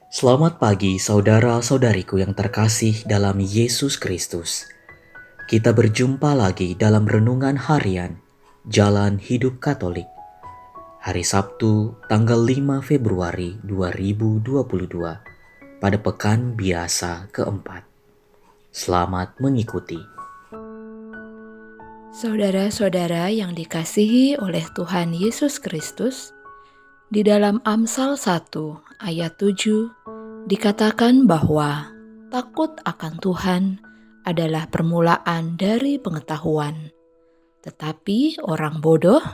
Selamat pagi saudara-saudariku yang terkasih dalam Yesus Kristus. Kita berjumpa lagi dalam renungan harian Jalan Hidup Katolik. Hari Sabtu, tanggal 5 Februari 2022, pada pekan biasa keempat. Selamat mengikuti. Saudara-saudara yang dikasihi oleh Tuhan Yesus Kristus, di dalam Amsal 1 ayat 7 dikatakan bahwa takut akan Tuhan adalah permulaan dari pengetahuan, tetapi orang bodoh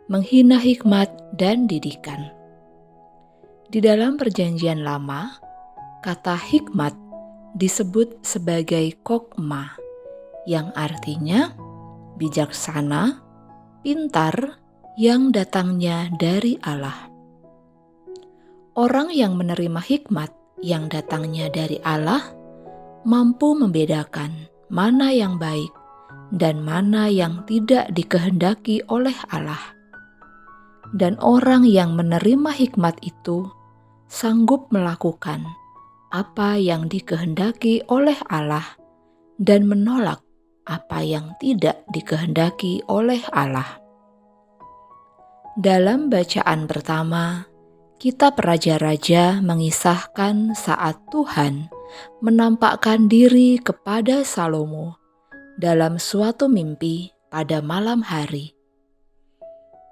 menghina hikmat dan didikan. Di dalam Perjanjian Lama, kata hikmat disebut sebagai kokma, yang artinya bijaksana, pintar, yang datangnya dari Allah. Orang yang menerima hikmat yang datangnya dari Allah mampu membedakan mana yang baik dan mana yang tidak dikehendaki oleh Allah. Dan orang yang menerima hikmat itu sanggup melakukan apa yang dikehendaki oleh Allah dan menolak apa yang tidak dikehendaki oleh Allah. Dalam bacaan pertama, kitab Raja-Raja mengisahkan saat Tuhan menampakkan diri kepada Salomo dalam suatu mimpi pada malam hari.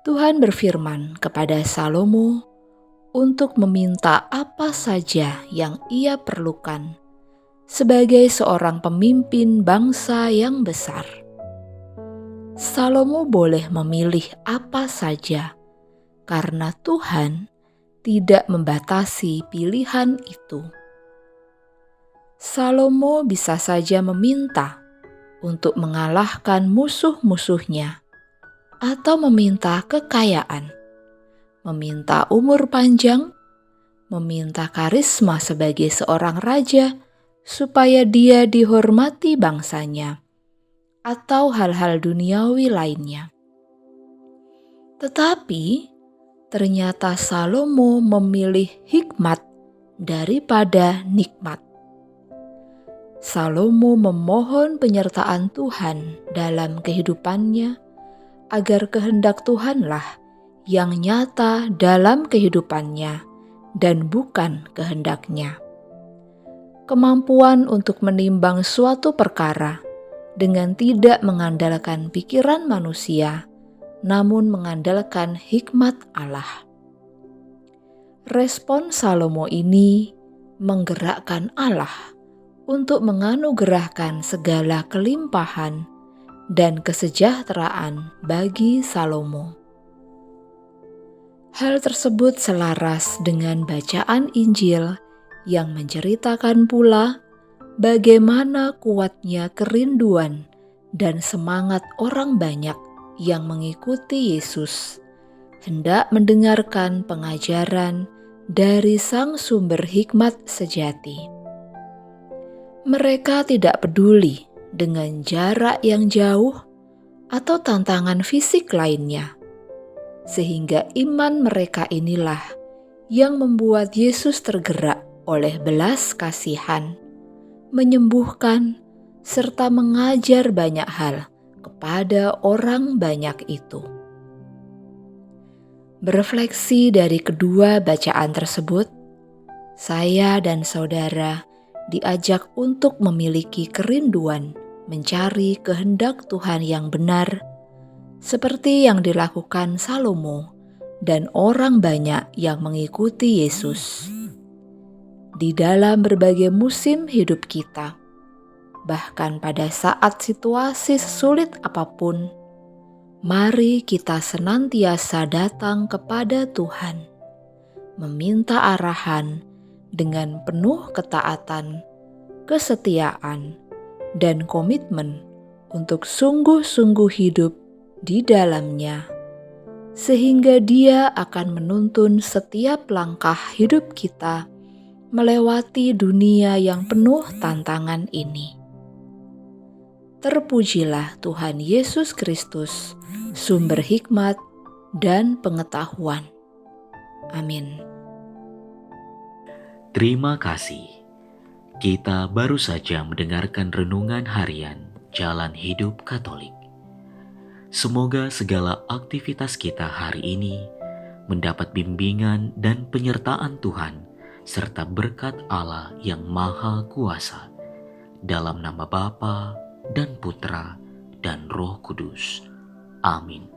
Tuhan berfirman kepada Salomo untuk meminta apa saja yang ia perlukan sebagai seorang pemimpin bangsa yang besar. Salomo boleh memilih apa saja karena Tuhan tidak membatasi pilihan itu. Salomo bisa saja meminta untuk mengalahkan musuh-musuhnya, atau meminta kekayaan, meminta umur panjang, meminta karisma sebagai seorang raja supaya dia dihormati bangsanya, atau hal-hal duniawi lainnya. Tetapi ternyata Salomo memilih hikmat daripada nikmat. Salomo memohon penyertaan Tuhan dalam kehidupannya agar kehendak Tuhanlah yang nyata dalam kehidupannya dan bukan kehendaknya. Kemampuan untuk menimbang suatu perkara dengan tidak mengandalkan pikiran manusia, namun mengandalkan hikmat Allah. Respon Salomo ini menggerakkan Allah untuk menganugerahkan segala kelimpahan dan kesejahteraan bagi Salomo. Hal tersebut selaras dengan bacaan Injil yang menceritakan pula bagaimana kuatnya kerinduan dan semangat orang banyak yang mengikuti Yesus, hendak mendengarkan pengajaran dari Sang Sumber Hikmat sejati. Mereka tidak peduli dengan jarak yang jauh atau tantangan fisik lainnya, sehingga iman mereka inilah yang membuat Yesus tergerak oleh belas kasihan, menyembuhkan, serta mengajar banyak hal kepada orang banyak itu. Berefleksi dari kedua bacaan tersebut, saya dan saudara diajak untuk memiliki kerinduan mencari kehendak Tuhan yang benar, seperti yang dilakukan Salomo dan orang banyak yang mengikuti Yesus. Di dalam berbagai musim hidup kita, bahkan pada saat situasi sulit apapun, mari kita senantiasa datang kepada Tuhan, meminta arahan dengan penuh ketaatan, kesetiaan, dan komitmen untuk sungguh-sungguh hidup di dalamnya, sehingga Dia akan menuntun setiap langkah hidup kita melewati dunia yang penuh tantangan ini. Terpujilah Tuhan Yesus Kristus, sumber hikmat dan pengetahuan. Amin. Terima kasih. Kita baru saja mendengarkan renungan harian Jalan Hidup Katolik. Semoga segala aktivitas kita hari ini mendapat bimbingan dan penyertaan Tuhan serta berkat Allah yang Maha Kuasa. Dalam nama Bapa dan Putra dan Roh Kudus. Amin.